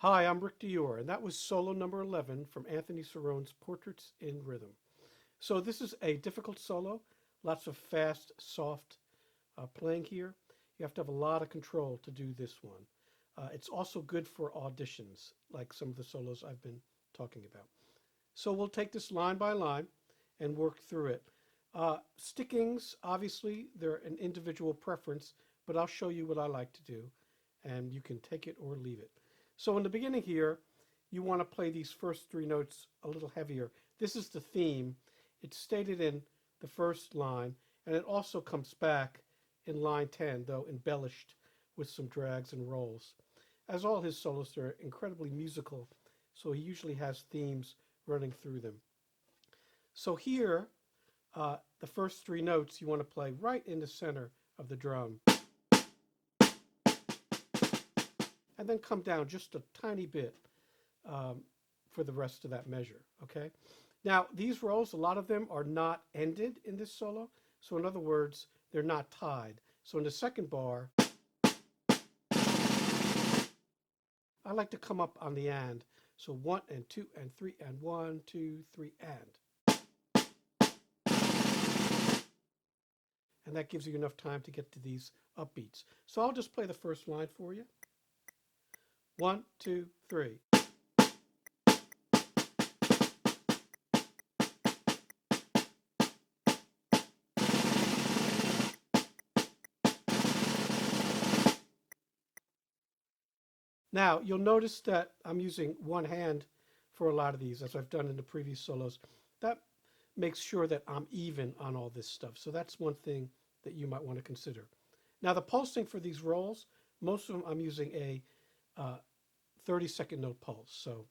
Hi, I'm Rick Dior, and that was solo number 11 from Anthony Cirone's Portraits in Rhythm. So this is a difficult solo, lots of fast, soft playing here. You have to have a lot of control to do this one. It's also good for auditions, like some of the solos I've been talking about. So we'll take this line by line and work through it. Stickings, obviously, they're an individual preference, but I'll show you what I like to do, and you can take it or leave it. So in the beginning here, you want to play these first three notes a little heavier. This is the theme. It's stated in the first line, and it also comes back in line 10, though embellished with some drags and rolls. As all his solos, are incredibly musical, so he usually has themes running through them. So here, the first three notes you want to play right in the center of the drum. And then come down just a tiny bit for the rest of that measure, okay? Now, these rolls, a lot of them are not ended in this solo. So in other words, they're not tied. So in the second bar, I like to come up on the and. So 1 and 2 and 3 and 1, 2, 3 and. And that gives you enough time to get to these upbeats. So I'll just play the first line for you. 1, 2, 3. Now, you'll notice that I'm using one hand for a lot of these, as I've done in the previous solos. That makes sure that I'm even on all this stuff. So that's one thing that you might want to consider. Now, the pulsing for these rolls, most of them I'm using a 30-second note pulse. So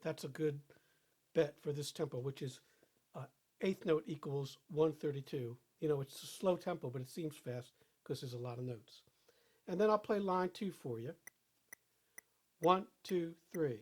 that's a good bet for this tempo, which is eighth note equals 132. You know, it's a slow tempo, but it seems fast because there's a lot of notes. And then I'll play line 2 for you. 1, 2, 3.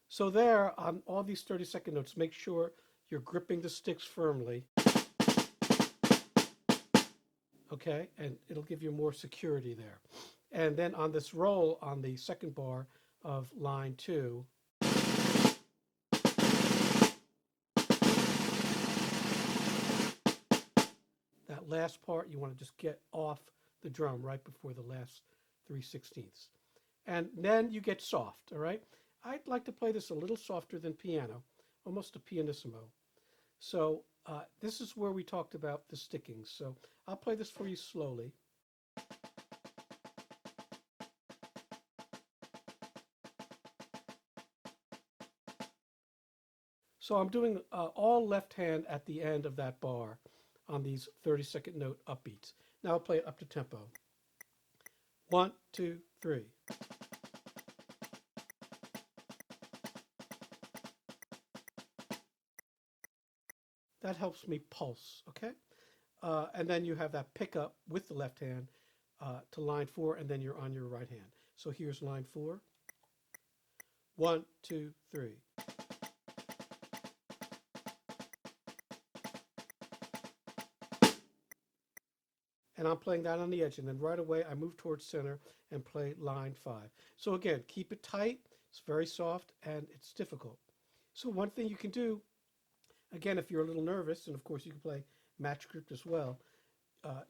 So there, on all these 30-second notes, make sure you're gripping the sticks firmly. Okay, and it'll give you more security there. And then on this roll, on the second bar of line 2, that last part, you want to just get off the drum right before the last 3/16. And then you get soft, all right? I'd like to play this a little softer than piano, almost a pianissimo. So this is where we talked about the stickings. So I'll play this for you slowly. So I'm doing all left hand at the end of that bar on these 30-second note upbeats. Now I'll play it up to tempo. 1, 2, 3. That helps me pulse, okay? And then you have that pickup with the left hand to line 4, and then you're on your right hand. So here's line 4. 1, 2, 3. And I'm playing that on the edge, and then right away I move towards center and play line 5. So again, keep it tight, it's very soft, and it's difficult. So one thing you can do, again, if you're a little nervous, and of course you can play match grip as well,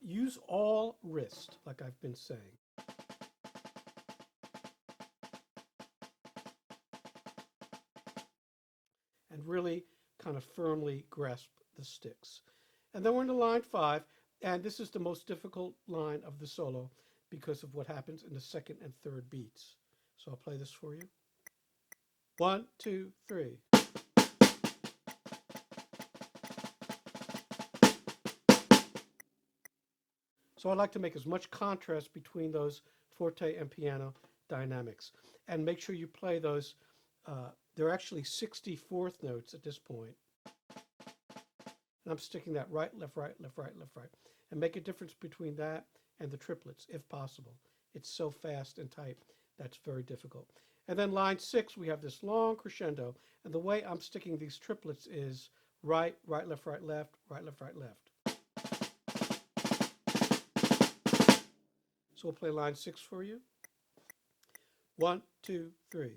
use all wrist, like I've been saying. And really kind of firmly grasp the sticks. And then we're into line 5, and this is the most difficult line of the solo because of what happens in the second and third beats. So I'll play this for you. 1, 2, 3. So I like to make as much contrast between those forte and piano dynamics. And make sure you play those, they're actually 64th notes at this point. And I'm sticking that right, left, right, left, right, left, right. And make a difference between that and the triplets, if possible. It's so fast and tight, that's very difficult. And then line 6, we have this long crescendo. And the way I'm sticking these triplets is right, right, left, right, left, right, left, right, left. So we'll play line 6 for you. 1, 2, 3.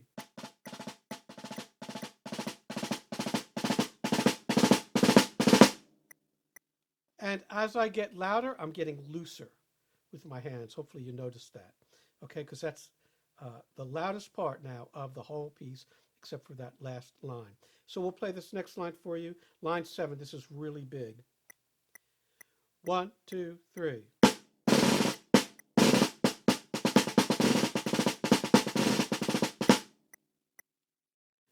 And as I get louder, I'm getting looser with my hands. Hopefully you noticed that. Okay, because that's the loudest part now of the whole piece, except for that last line. So we'll play this next line for you. Line 7, this is really big. 1, 2, 3.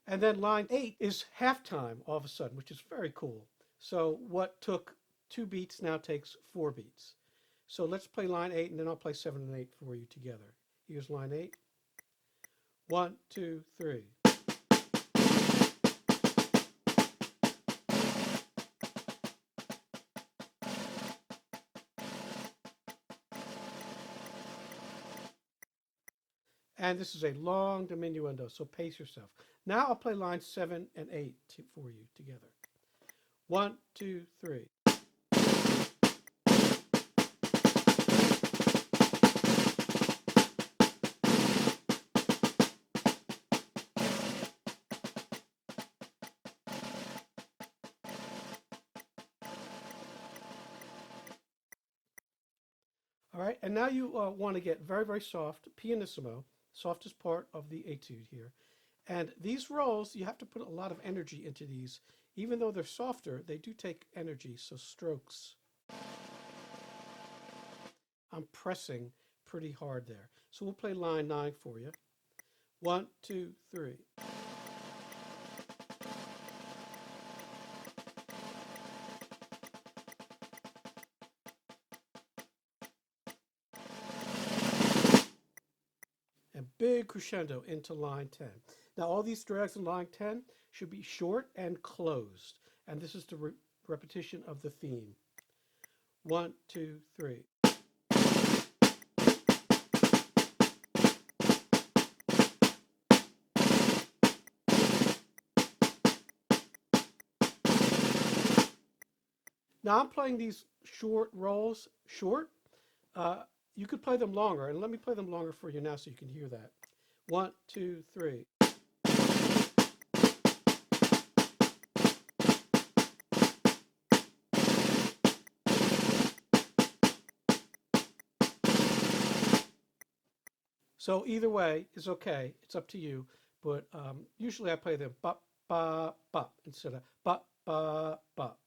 And then line 8 is halftime all of a sudden, which is very cool. So what took 2 beats now takes 4 beats. So let's play line 8, and then I'll play 7 and 8 for you together. Here's line 8. 1, 2, 3. And this is a long diminuendo, so pace yourself. Now I'll play lines 7 and 8 for you together. 1, 2, 3. All right, and now you want to get very, very soft, pianissimo, softest part of the etude here. And these rolls, you have to put a lot of energy into these. Even though they're softer, they do take energy, so strokes. I'm pressing pretty hard there. So we'll play line 9 for you. 1, 2, 3. And big crescendo into line 10. Now all these drags in line 10 should be short and closed. And this is the repetition of the theme. 1, 2, 3. Now I'm playing these short rolls short. You could play them longer, and let me play them longer for you now so you can hear that. 1, 2, 3. So either way is okay. It's up to you. But usually I play them bop, bop, bop instead of bop, bop, bop.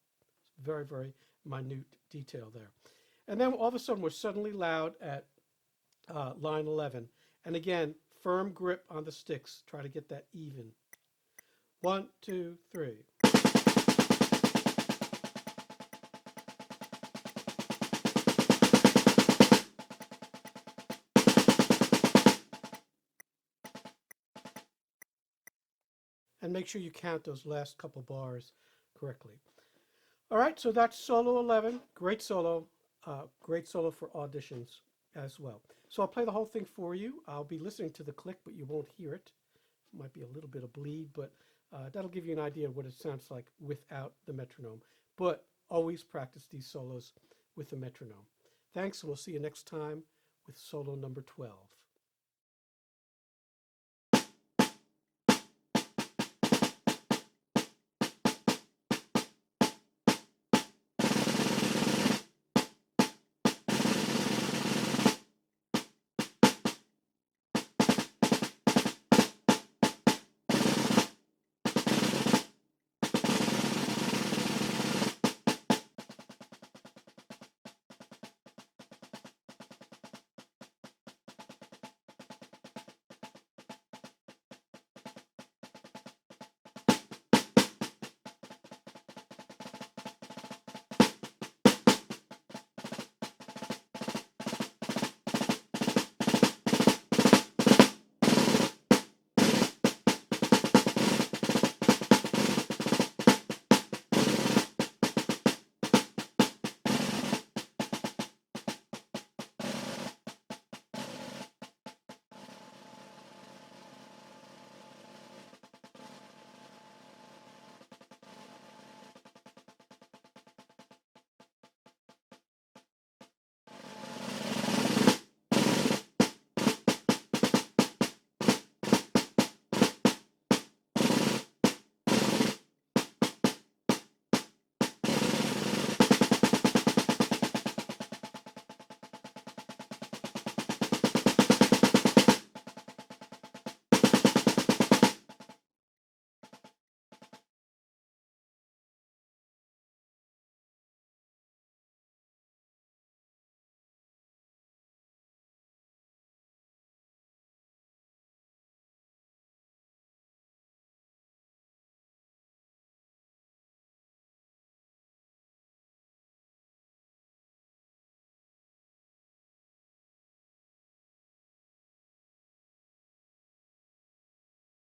Very, very minute detail there. And then all of a sudden we're suddenly loud at line 11. And again, firm grip on the sticks. Try to get that even. 1, 2, 3. And make sure you count those last couple bars correctly. All right, so that's solo 11. Great solo for auditions as well. So I'll play the whole thing for you. I'll be listening to the click, but you won't hear it. Might be a little bit of bleed, but that'll give you an idea of what it sounds like without the metronome. But always practice these solos with the metronome. Thanks, and we'll see you next time with solo number 12.